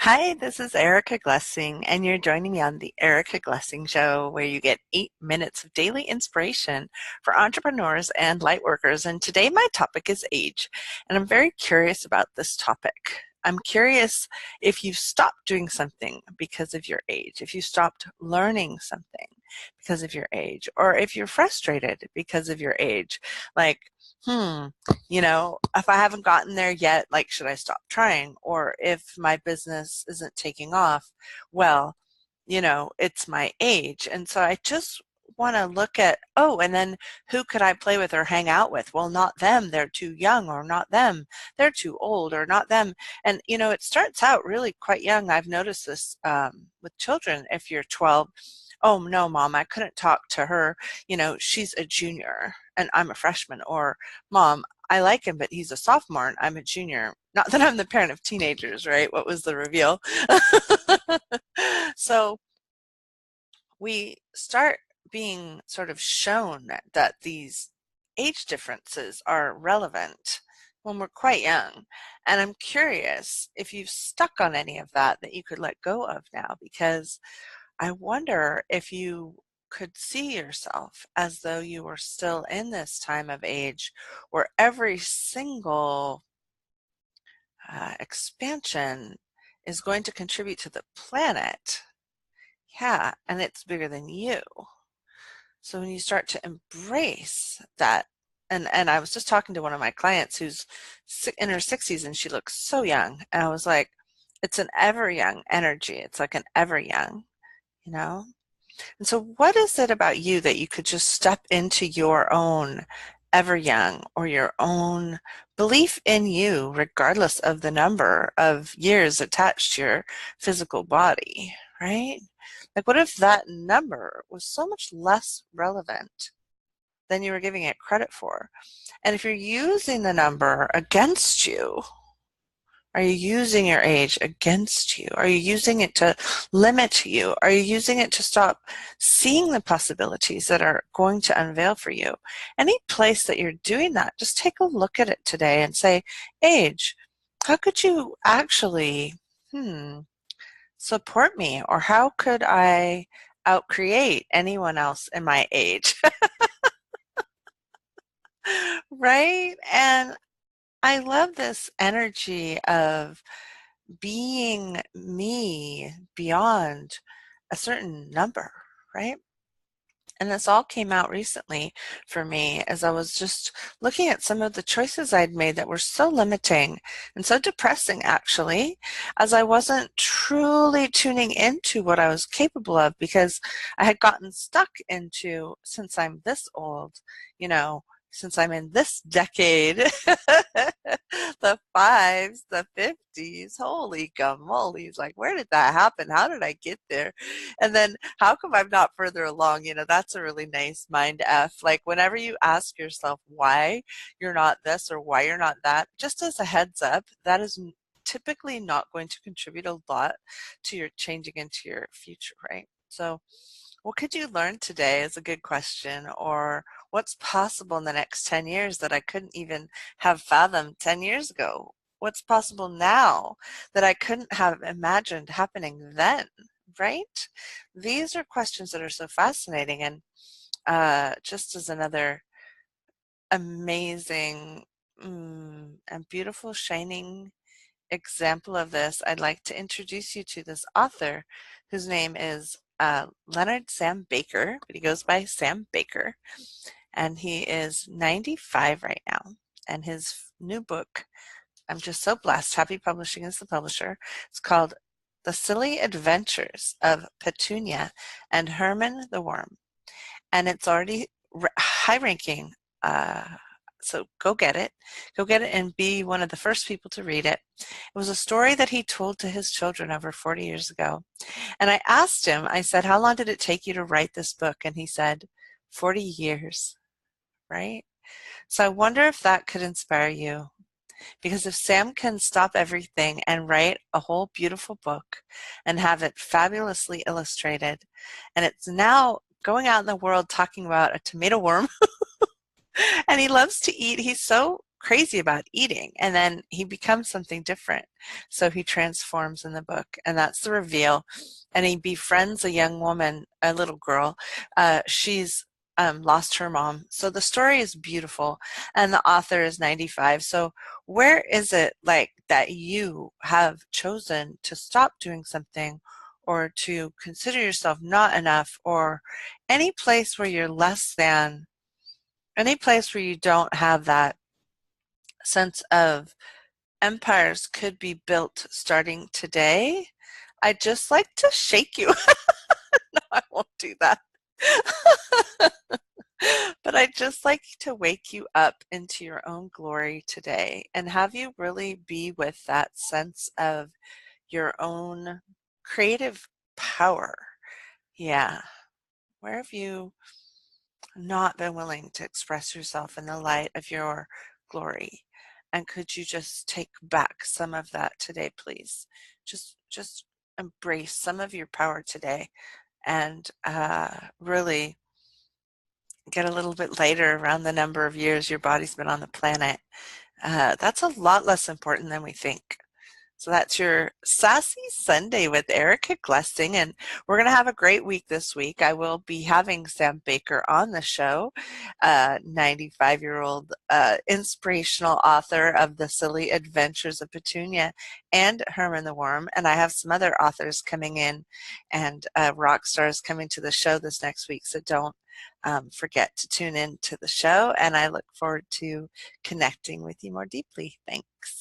Hi, this is Erica Glessing, and you're joining me on the Erica Glessing Show, where you get 8 minutes of daily inspiration for entrepreneurs and light workers. And today, my topic is age, and I'm very curious about this topic. I'm curious if you've stopped doing something because of your age, if you stopped learning something because of your age, or if you're frustrated because of your age. Like, hmm, if I haven't gotten there yet, like, should I stop trying? Or if my business isn't taking off, well, it's my age. And so I just want to look at, oh, and then who could I play with or hang out with? Well, not them. They're too young, or not them. They're too old, or not them. And, it starts out really quite young. I've noticed this with children. If you're 12, oh, no, mom, I couldn't talk to her. She's a junior and I'm a freshman. Or, mom, I like him, but he's a sophomore and I'm a junior. Not that I'm the parent of teenagers, right? What was the reveal? So we start being sort of shown that these age differences are relevant when we're quite young. And I'm curious if you've stuck on any of that you could let go of now, because I wonder if you could see yourself as though you were still in this time of age where every single expansion is going to contribute to the planet. Yeah, and it's bigger than you. So when you start to embrace that, and I was just talking to one of my clients who's in her 60s and she looks so young. And I was like, it's an ever young energy. It's like an ever young, you know? And so what is it about you that you could just step into your own ever young, or your own belief in you, regardless of the number of years attached to your physical body, right? Like, what if that number was so much less relevant than you were giving it credit for? And if you're using the number against you, are you using your age against you? Are you using it to limit you? Are you using it to stop seeing the possibilities that are going to unveil for you? Any place that you're doing that, just take a look at it today and say, age, how could you actually support me? Or how could I outcreate anyone else in my age? Right? And I love this energy of being me beyond a certain number, right? And this all came out recently for me as I was just looking at some of the choices I'd made that were so limiting and so depressing, actually, as I wasn't truly tuning into what I was capable of, because I had gotten stuck into, since I'm this old, you know, since I'm in this decade, the fives, the 50s, holy gamolies, like, where did that happen? How did I get there? And then how come I'm not further along? That's a really nice mind F. Like, whenever you ask yourself why you're not this or why you're not that, just as a heads up, that is typically not going to contribute a lot to your changing into your future, right? So what could you learn today is a good question. Or what's possible in the next 10 years that I couldn't even have fathomed 10 years ago? What's possible now that I couldn't have imagined happening then, right? These are questions that are so fascinating. And just as another amazing and beautiful, shining example of this, I'd like to introduce you to this author whose name is Leonard Sam Baker, but he goes by Sam Baker, and he is 95 right now. And his new book, I'm just so blessed, Happy Publishing is the publisher, it's called The Silly Adventures of Petunia and Herman the Worm. And it's already high ranking. So go get it. Go get it and be one of the first people to read it. It was a story that he told to his children over 40 years ago. And I asked him, I said, how long did it take you to write this book? And he said, 40 years, right? So I wonder if that could inspire you. Because if Sam can stop everything and write a whole beautiful book and have it fabulously illustrated, and it's now going out in the world talking about a tomato worm, and he loves to eat. He's so crazy about eating, and then he becomes something different. So he transforms in the book, and that's the reveal. And he befriends a young woman, a little girl. She's lost her mom. So the story is beautiful, and the author is 95. So where is it like that you have chosen to stop doing something, or to consider yourself not enough, or any place where you're less than, any place where you don't have that sense of empires could be built starting today? I'd just like to shake you. No, I won't do that. But I'd just like to wake you up into your own glory today and have you really be with that sense of your own creative power. Yeah. Where have you not been willing to express yourself in the light of your glory? And could you just take back some of that today, please? Just embrace some of your power today, and really get a little bit lighter around the number of years your body's been on the planet. That's a lot less important than we think. So that's your Sassy Sunday with Erica Glessing, and we're going to have a great week this week. I will be having Sam Baker on the show, 95-year-old inspirational author of The Silly Adventures of Petunia and Herman the Worm, and I have some other authors coming in and rock stars coming to the show this next week, so don't forget to tune in to the show, and I look forward to connecting with you more deeply. Thanks.